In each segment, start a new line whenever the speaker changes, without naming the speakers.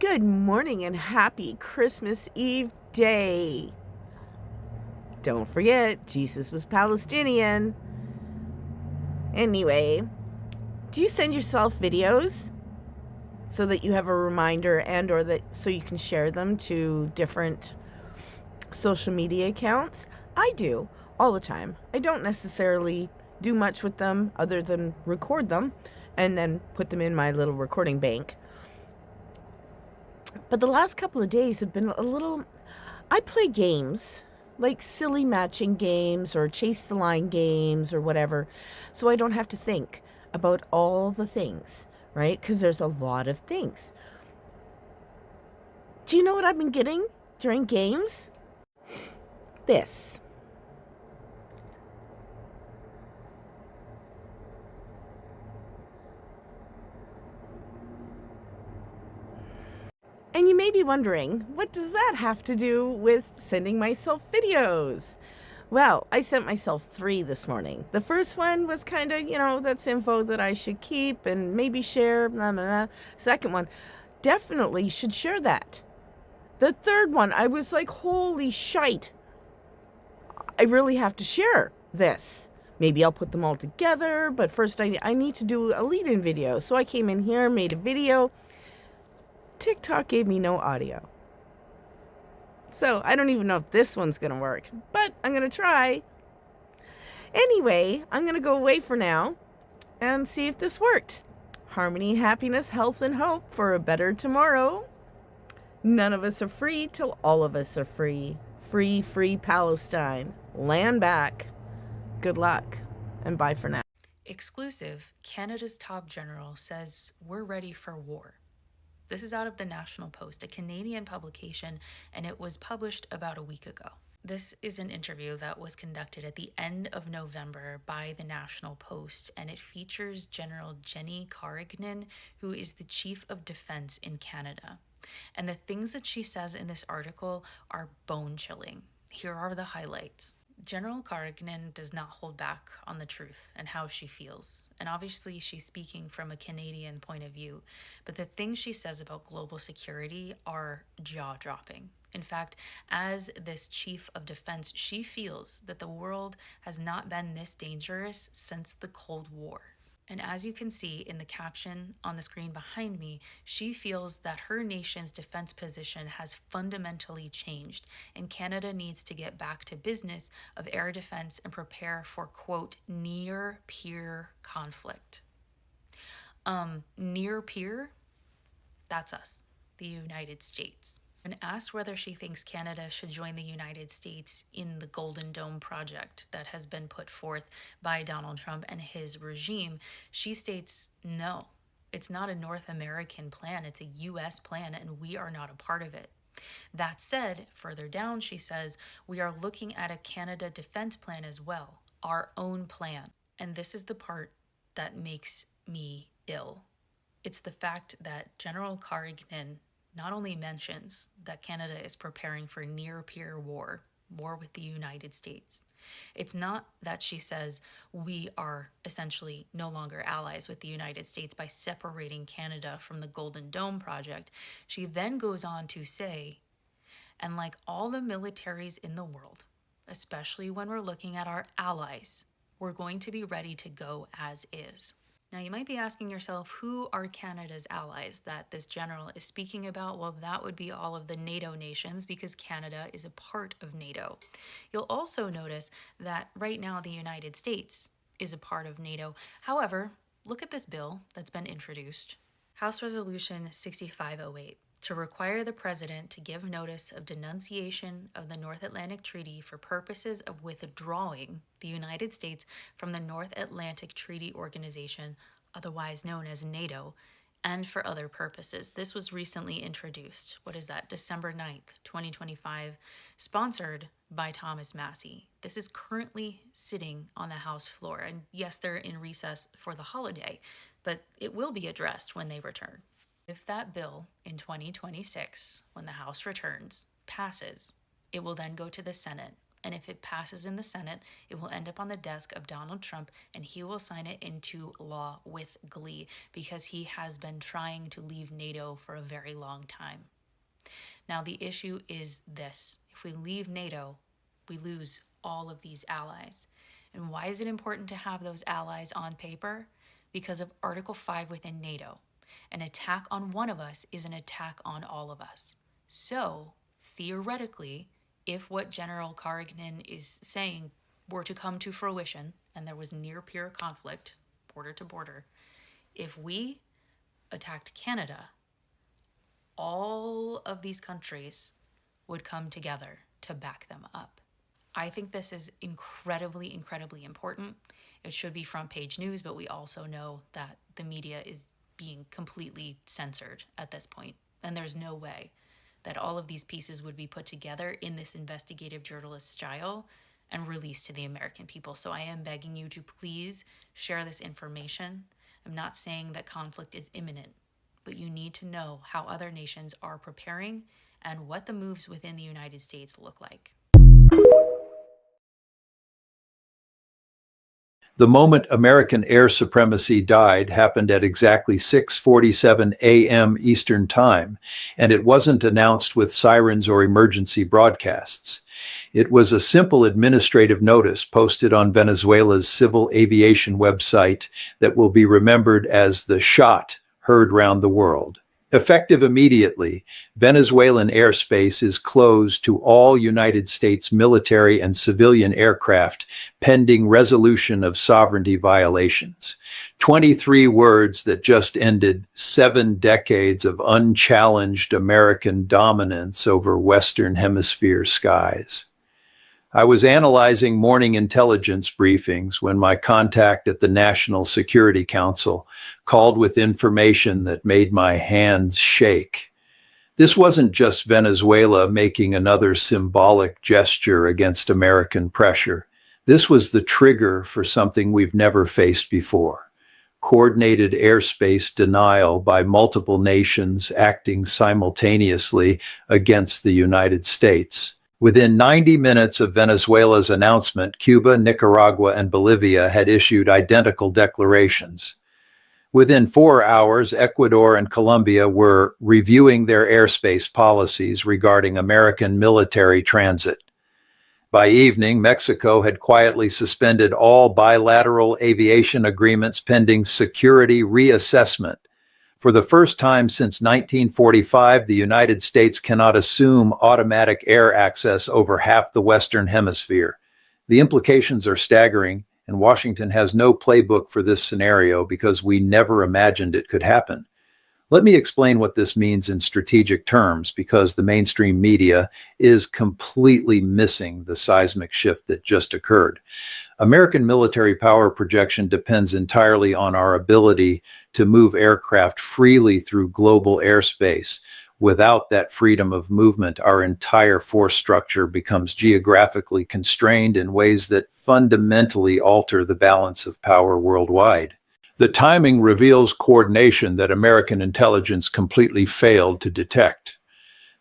Good morning and happy Christmas Eve day. Don't forget, Jesus was Palestinian. Anyway, do you send yourself videos so that you have a reminder and or that so you can share them to different social media accounts? I do all the time. I don't necessarily do much with them other than record them and then put them in my little recording bank. But the last couple of days have been a little. I play games, like silly matching games or chase the line games or whatever, so I don't have to think about all the things, right? Because there's a lot of things. Do you know what I've been getting during games? This. And you may be wondering, what does that have to do with sending myself videos? Well, I sent myself 3 this morning. The first one was kind of, that's info that I should keep and maybe share, blah, blah, blah. Second one, definitely should share that. The third one, I was like, holy shite. I really have to share this. Maybe I'll put them all together, but first I need to do a lead-in video. So I came in here, made a video. TikTok gave me no audio. So I don't even know if this one's going to work, but I'm going to try. Anyway, I'm going to go away for now and see if this worked. Harmony, happiness, health, and hope for a better tomorrow. None of us are free till all of us are free. Free, free Palestine. Land back. Good luck, and bye for now.
Exclusive, Canada's top general says we're ready for war. This is out of the National Post, a Canadian publication, and it was published about a week ago. This is an interview that was conducted at the end of November by the National Post, and it features General Jenny Carignan, who is the Chief of Defense in Canada. And the things that she says in this article are bone-chilling. Here are the highlights. General Carignan does not hold back on the truth and how she feels. And obviously she's speaking from a Canadian point of view, but the things she says about global security are jaw-dropping. In fact, as this chief of defense, she feels that the world has not been this dangerous since the Cold War. And as you can see in the caption on the screen behind me, she feels that her nation's defense position has fundamentally changed, and Canada needs to get back to business of air defense and prepare for, quote, near-peer conflict. Near-peer? That's us, the United States. When asked whether she thinks Canada should join the United States in the Golden Dome project that has been put forth by Donald Trump and his regime, she states, no, it's not a North American plan, it's a U.S. plan, and we are not a part of it. That said, further down, she says, we are looking at a Canada defense plan as well, our own plan. And this is the part that makes me ill. It's the fact that General Carignan not only mentions that Canada is preparing for near-peer war with the United States. It's not that she says we are essentially no longer allies with the United States by separating Canada from the Golden Dome project. She then goes on to say, and like all the militaries in the world, especially when we're looking at our allies, we're going to be ready to go as is. Now, you might be asking yourself, who are Canada's allies that this general is speaking about? Well, that would be all of the NATO nations because Canada is a part of NATO. You'll also notice that right now the United States is a part of NATO. However, look at this bill that's been introduced. House Resolution 6508. To require the President to give notice of denunciation of the North Atlantic Treaty for purposes of withdrawing the United States from the North Atlantic Treaty Organization, otherwise known as NATO, and for other purposes. This was recently introduced. What is that? December 9th, 2025, sponsored by Thomas Massey. This is currently sitting on the House floor. And yes, they're in recess for the holiday, but it will be addressed when they return. If that bill in 2026, when the House returns, passes, it will then go to the Senate, And if it passes in the Senate, it will end up on the desk of Donald Trump, and he will sign it into law with glee because he has been trying to leave NATO for a very long time. Now, the issue is this: if we leave NATO, we lose all of these allies. And why is it important to have those allies on paper? Because of Article 5 within NATO. An attack on one of us is an attack on all of us. So, theoretically, if what General Karagnin is saying were to come to fruition, and there was near peer conflict, border to border, if we attacked Canada, all of these countries would come together to back them up. I think this is incredibly, incredibly important. It should be front page news, but we also know that the media is being completely censored at this point. And there's no way that all of these pieces would be put together in this investigative journalist style and released to the American people. So I am begging you to please share this information. I'm not saying that conflict is imminent, but you need to know how other nations are preparing and what the moves within the United States look like.
The moment American air supremacy died happened at exactly 6:47 a.m. Eastern Time, and it wasn't announced with sirens or emergency broadcasts. It was a simple administrative notice posted on Venezuela's civil aviation website that will be remembered as the shot heard round the world. Effective immediately, Venezuelan airspace is closed to all United States military and civilian aircraft pending resolution of sovereignty violations. 23 words that just ended 7 decades of unchallenged American dominance over Western Hemisphere skies. I was analyzing morning intelligence briefings when my contact at the National Security Council called with information that made my hands shake. This wasn't just Venezuela making another symbolic gesture against American pressure. This was the trigger for something we've never faced before: coordinated airspace denial by multiple nations acting simultaneously against the United States. Within 90 minutes of Venezuela's announcement, Cuba, Nicaragua, and Bolivia had issued identical declarations. Within 4 hours, Ecuador and Colombia were reviewing their airspace policies regarding American military transit. By evening, Mexico had quietly suspended all bilateral aviation agreements pending security reassessment. For the first time since 1945, the United States cannot assume automatic air access over half the Western Hemisphere. The implications are staggering, and Washington has no playbook for this scenario because we never imagined it could happen. Let me explain what this means in strategic terms, because the mainstream media is completely missing the seismic shift that just occurred. American military power projection depends entirely on our ability to move aircraft freely through global airspace. Without that freedom of movement, our entire force structure becomes geographically constrained in ways that fundamentally alter the balance of power worldwide. The timing reveals coordination that American intelligence completely failed to detect.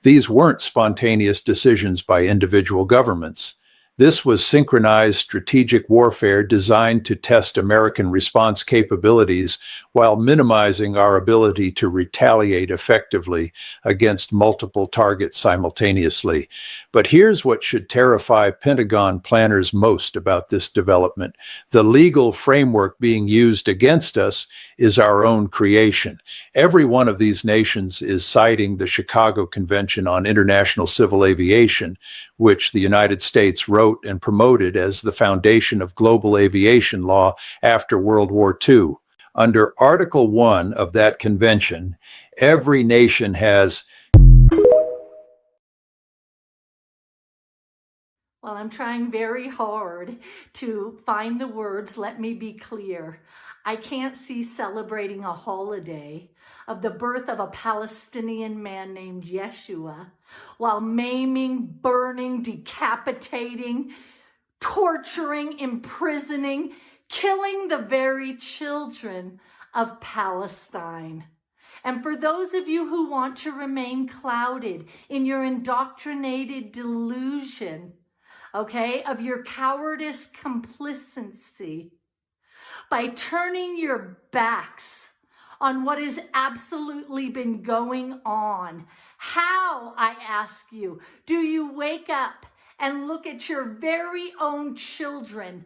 These weren't spontaneous decisions by individual governments. This was synchronized strategic warfare designed to test American response capabilities while minimizing our ability to retaliate effectively against multiple targets simultaneously. But here's what should terrify Pentagon planners most about this development: the legal framework being used against us is our own creation. Every one of these nations is citing the Chicago Convention on International Civil Aviation, which the United States wrote and promoted as the foundation of global aviation law after World War II. Under Article 1 of that convention, every nation has...
Well, I'm trying very hard to find the words. Let me be clear. I can't see celebrating a holiday of the birth of a Palestinian man named Yeshua while maiming, burning, decapitating, torturing, imprisoning, killing the very children of Palestine. And for those of you who want to remain clouded in your indoctrinated delusion okay, of your cowardice complacency by turning your backs on what has absolutely been going on. How, I ask you, do you wake up and look at your very own children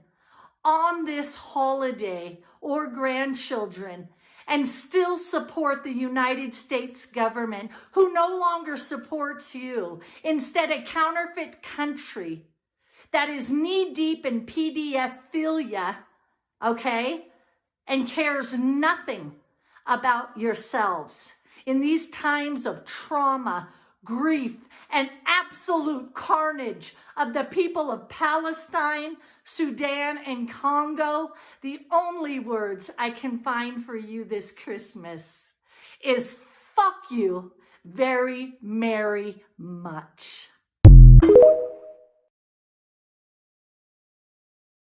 on this holiday or grandchildren and still support the United States government, who no longer supports you, instead a counterfeit country that is knee-deep in PDF-philia, okay, and cares nothing about yourselves? In these times of trauma, grief, and absolute carnage of the people of Palestine, Sudan, and Congo, the only words I can find for you this Christmas is fuck you very, very much.